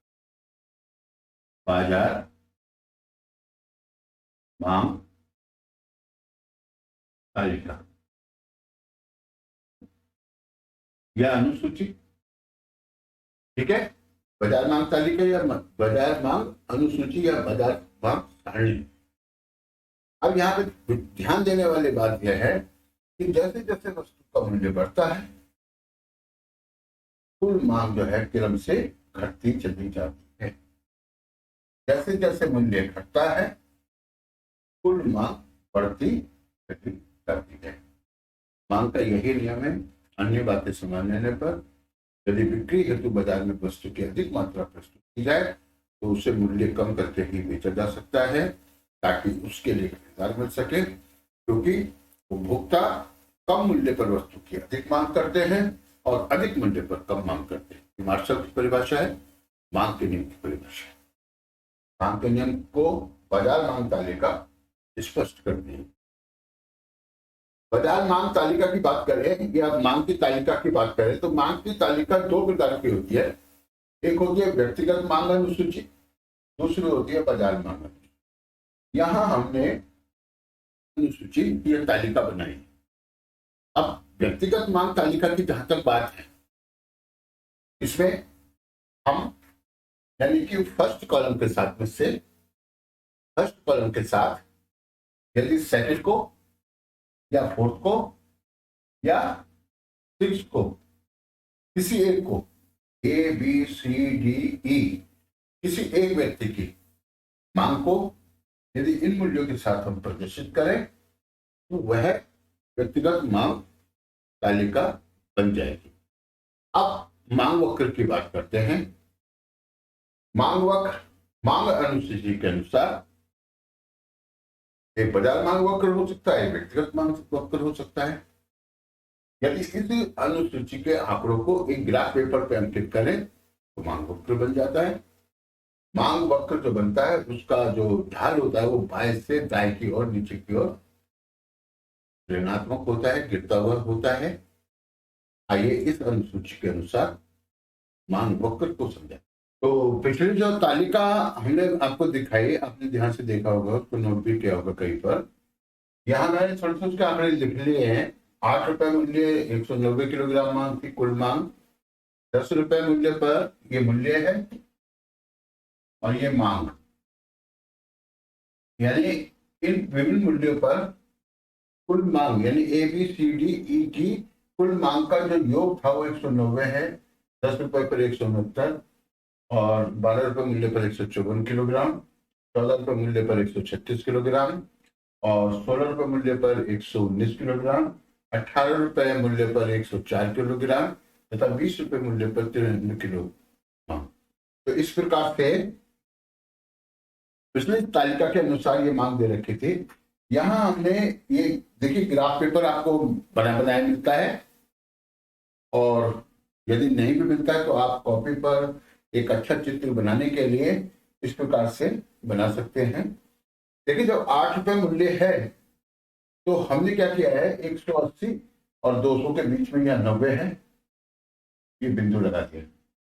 बाजार मांग तालिका या अनुसूची, ठीक है। बाजार मांग तालिका या बाजार मांग अनुसूची या बाजार मांग सारणी। अब यहाँ पे ध्यान देने वाली बात यह है कि जैसे जैसे वस्तु का मूल्य बढ़ता है, कुल मांग जो है क्रम से घटती चली जाती है। जैसे जैसे मूल्य घटता है, कुल मांग बढ़ती चली जाती है। मांग का यही नियम है। अन्य बातें समान रहने पर यदि बिक्री हेतु बाजार में वस्तु की अधिक मात्रा प्रस्तुत की जाए तो उसे मूल्य कम करके ही बेचा जा सकता है, ताकि उसके लिए खरीदार मिल सके, क्योंकि उपभोक्ता कम मूल्य पर वस्तु की अधिक मांग करते हैं और अधिक मूल्य पर कम मांग करते हैं। मार्शल की परिभाषा है, मांग के नियम की परिभाषा है। मांग के नियम को बाजार मांग तालिका स्पष्ट करती है। बाजार मांग तालिका की बात करें या मांग की तालिका की बात करें तो मांग की तालिका दो प्रकार की होती है। एक होती है व्यक्तिगत मांग अनुसूची, दूसरी होती है बाजार मांग अनुसूची। यहां हमने अनुसूची या तालिका बनाई। अब व्यक्तिगत मांग तालिका की जहां तक बात है, इसमें हम यानी कि फर्स्ट कॉलम के साथ में से फर्स्ट कॉलम के साथ यदि सेकंड को या फोर्थ को या सिक्स को, किसी एक को, A B C D E, किसी एक व्यक्ति की मांग को यदि इन मूल्यों के साथ हम प्रदर्शित करें तो वह व्यक्तिगत मांग तालिका बन जाएगी। अब मांग वक्र की बात करते हैं। मांग वक्र मांग अनुसूची के अनुसार एक बाजार मांग वक्र हो सकता है, व्यक्तिगत मांग वक्र हो सकता है। यदि इस अनुसूची के आंकड़ों को एक ग्राफ पेपर पे अंकित करें तो मांग वक्र बन जाता है। मांग वक्र जो बनता है उसका जो ढाल होता है वो बाएं से दाएं की ओर, नीचे की ओर ऋणात्मक होता है, गिरता हुआ होता है। आइए इस अनुसूची के अनुसार मांग वक्र को समझें। तो पिछली जो तालिका हमने आपको दिखाई, आपने ध्यान से देखा होगा, उसको नोट भी किया होगा कहीं पर। यहाँ मैंने थोड़े से उसके आंकड़े लिख लिए हैं। 8 रुपए मूल्य 190 किलोग्राम मांग की कुल मांग, 10 रुपए मूल्य पर ये मूल्य है और ये मांग, यानी इन विभिन्न मूल्यों पर कुल मांग यानी A B C D E की कुल मांग का जो योग था वो 190 है। 10 रुपए पर 169 और 12 रुपए मूल्य पर 154 किलोग्राम, 14 रुपए मूल्य पर 136 किलोग्राम और 16 रुपए मूल्य पर 119 किलोग्राम, 18 रुपए मूल्य पर 104 किलोग्राम तथा 20 रुपए मूल्य पर 93 किलोग्राम। तो इस प्रकार से पिछली तालिका के अनुसार ये मांग दे रखी थी। यहां हमने ये देखिए ग्राफ पेपर आपको बना बनाया मिलता है, और यदि नहीं भी मिलता है तो आप कॉपी पर एक अच्छा चित्र बनाने के लिए इस प्रकार से बना सकते हैं। देखिए जब 8 रुपए मूल्य है तो हमने क्या किया है, 180 और 200 के बीच में यह 90 है, ये बिंदु लगा दिया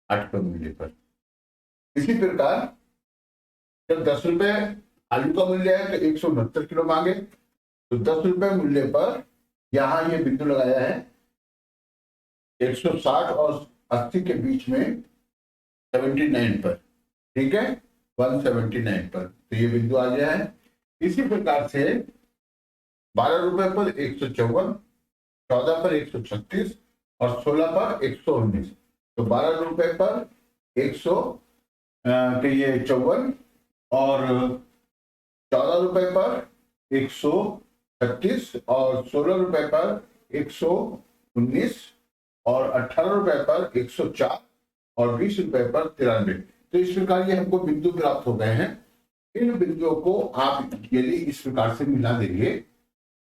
8 रुपए मूल्य पर। इसी प्रकार जब 10 रुपए आलू का मूल्य है तो 169 किलो मांगे, तो 10 रुपए मूल्य पर यहां ये बिंदु लगाया है 160 और 80 के बीच में 79 पर, ठीक है, 179 पर, तो ये बिंदु आ गया है। इसी प्रकार से 12 रुपए पर 154, 14 पर 136 और 16 पर 119, तो 12 रुपए पर 154 और 14 रुपए पर 136 और 16 रुपए पर 119 और 18 रुपए पर 104 और 20 रुपए पर 93। तो इस प्रकार ये हमको बिंदु प्राप्त हो गए हैं। इन बिंदुओं को आप यदि इस प्रकार से मिला देंगे,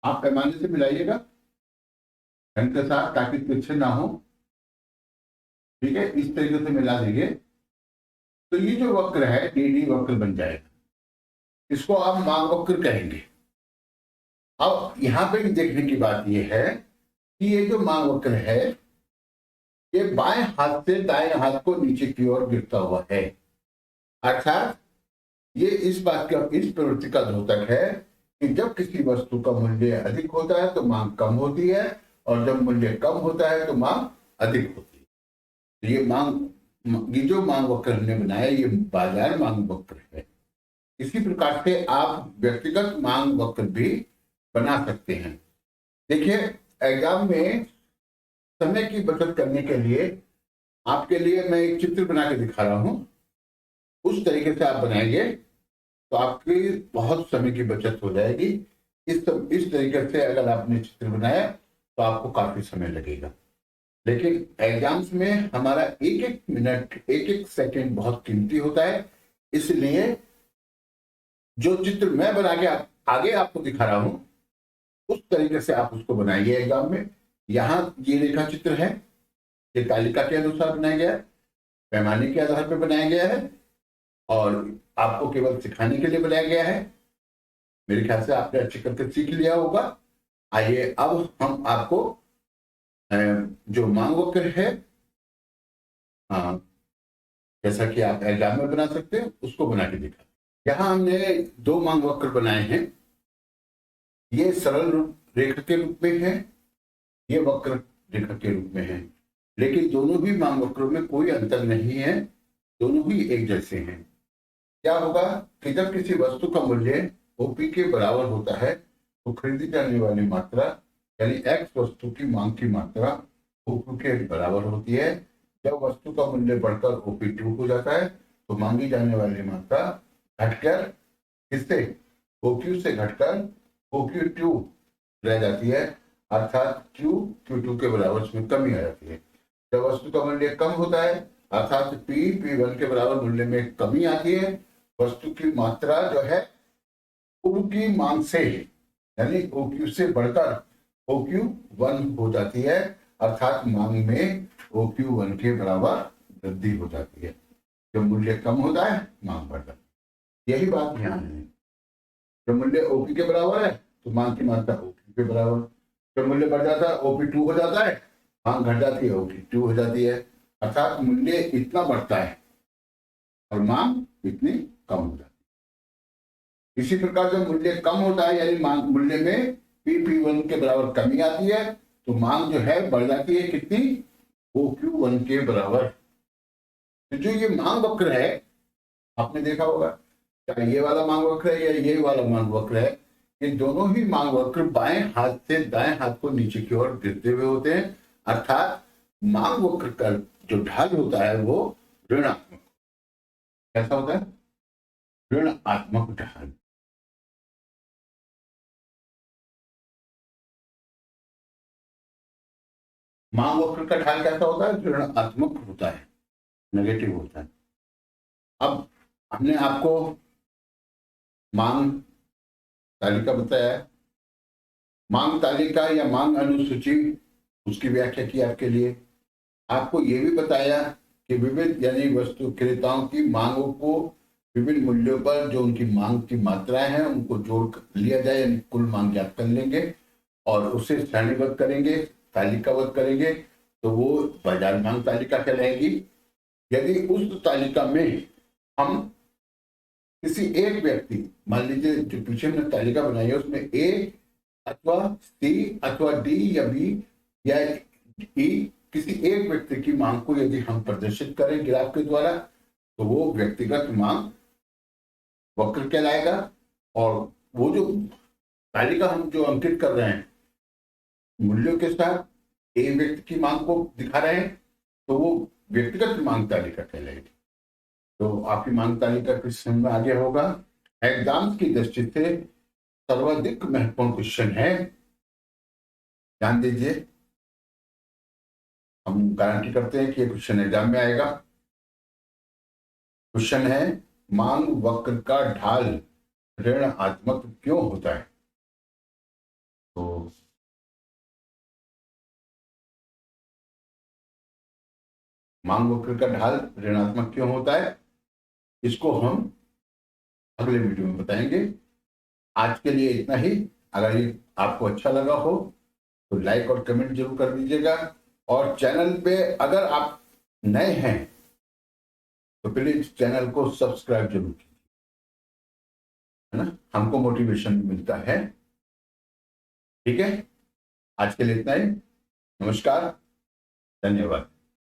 आप पैमाने से मिलाइएगा ढंग के साथ ताकि तिरछे ना हो, ठीक है, इस तरीके से मिला देंगे तो ये जो वक्र है डी वक्र बन जाएगा। इसको आप मांग वक्र कहेंगे। अब यहां पे देखने की बात यह है कि ये जो मांग वक्र है ये बाएं हाथ से दाएं हाथ को नीचे की ओर गिरता हुआ है, अर्थात ये इस बात का, इस प्रवृत्ति का द्योतक है कि जब किसी वस्तु का मूल्य अधिक होता है तो मांग कम होती है, और जब मूल्य कम होता है तो मांग अधिक होती है। तो ये जो मांग वक्र हमने बनाया, ये बाजार मांग वक्र है। इसी प्रकार से आप व्यक्तिगत मांग वक्र भी बना सकते हैं। देखिए, एग्जाम में समय की बचत करने के लिए आपके लिए मैं एक चित्र बना के दिखा रहा हूं। उस तरीके से आप बनाएंगे तो आपकी बहुत समय की बचत हो जाएगी। इस तरीके से अगर आपने चित्र बनाया तो आपको काफी समय लगेगा, लेकिन एग्जाम्स में हमारा एक एक मिनट, एक एक सेकंड बहुत कीमती होता है। इसलिए जो चित्र मैं बना के आगे आपको दिखा रहा हूं, उस तरीके से आप उसको बनाइए एग्जाम में। यहाँ ये रेखा चित्र है, ये तालिका के अनुसार बनाया गया है, पैमाने के आधार पर बनाया गया है, और आपको केवल सिखाने के लिए बनाया गया है। मेरे ख्याल से आपने अच्छे करके सीख लिया होगा। आइए अब हम आपको जो मांग वक्र है, हाँ, जैसा कि आप एग्जाम में बना सकते हैं, उसको बना के दिखा। यहाँ हमने 2 मांग वक्र बनाए हैं। ये सरल रेखा के रूप में है, ये वक्र रेखा के रूप में है, लेकिन दोनों ही मांग वक्रों में कोई अंतर नहीं है, दोनों ही एक जैसे हैं। क्या होगा कि जब किसी वस्तु का मूल्य ओपी के बराबर होता है तो खरीदी जाने वाली मात्रा यानी एक्स वस्तु की मांग की मात्रा ओपी के बराबर होती है। जब वस्तु का मूल्य बढ़कर OP2 हो जाता है तो मांगी जाने वाली मात्रा घटकर किससे, OQ से घटकर OQ2 रह जाती है, अर्थात Q2 के बराबर उसमें कमी आ जाती है। जब वस्तु का मूल्य कम होता है अर्थात P1 के बराबर मूल्य में कमी आती है, वस्तु की मात्रा जो है उनकी मांग से यानी OQ से बढ़कर OQ1 हो जाती है, अर्थात मांग में OQ1 के बराबर वृद्धि हो जाती है। जब मूल्य कम होता है मांग बढ़ जाती है। यही बात यहाँ है। जब मूल्य OP के बराबर है तो मांग की मात्रा OQ के बराबर, जब मूल्य बढ़ जाता है OP2 हो जाता है, मांग घट जाती है OQ2 हो जाती है, अर्थात मूल्य इतना बढ़ता है और मांग इतनी कम हो जाती है। इसी प्रकार जब मूल्य कम होता है यानी मांग मूल्य में P1 के बराबर कमी आती है तो मांग जो है बढ़ जाती है कितनी, OQ1 के बराबर। तो जो ये मांग वक्र है आपने देखा होगा, चाहे ये वाला मांग वक्र है या ये वाला मांग वक्र है, ये दोनों ही मांग वक्र बाएं हाथ से दाएं हाथ को नीचे की ओर गिरते हुए होते हैं, अर्थात मांग वक्र का जो ढाल होता है वो ऋणात्मक। कैसा होता है, ऋणात्मक ढाल। मांग वक्र का ढाल कैसा होता है, ऋणात्मक होता है, नेगेटिव होता है। अब हमने आपको मांग तालिका बताया, मांग तालिका या मांग अनुसूची उसकी व्याख्या की आपके लिए। आपको यह भी बताया कि विविध यानी वस्तु क्रेताओं की मांगों को विभिन्न मूल्यों पर जो उनकी मांग की मात्राएं हैं उनको जोड़ लिया जाए, यानी कुल मांग ज्ञात कर लेंगे और उसे श्रेणीबद्ध करेंगे, तालिकाबद्ध करेंगे, तो वो बाजार मांग तालिका कहलाएगी। यदि उस तालिका में हम किसी एक व्यक्ति, मान लीजिए जो पीछे हमने तालिका बनाई है उसमें A अथवा C अथवा D या B या E, किसी एक व्यक्ति की मांग को यदि हम प्रदर्शित करें ग्राफ के द्वारा तो वो व्यक्तिगत मांग वक्र कहलाएगा। और वो जो तालिका हम जो अंकित कर रहे हैं मूल्यों के साथ एक व्यक्ति की मांग को दिखा रहे हैं तो वो व्यक्तिगत मांग तालिका कहलाएगी। तो आपकी मांग तालिका किस समय में आगे होगा, एग्जाम की दृष्टि से सर्वाधिक महत्वपूर्ण क्वेश्चन है, ध्यान दीजिए। हम गारंटी करते हैं कि ये क्वेश्चन एग्जाम में आएगा। क्वेश्चन है, मांग वक्र का ढाल ऋणात्मक क्यों होता है। तो मांग वक्र का ढाल ऋणात्मक क्यों होता है, इसको हम अगले वीडियो में बताएंगे। आज के लिए इतना ही। अगर ये आपको अच्छा लगा हो तो लाइक और कमेंट जरूर कर दीजिएगा, और चैनल पे अगर आप नए हैं तो प्लीज चैनल को सब्सक्राइब जरूर कीजिए। है ना, हमको मोटिवेशन मिलता है। ठीक है, आज के लिए इतना ही। नमस्कार, धन्यवाद।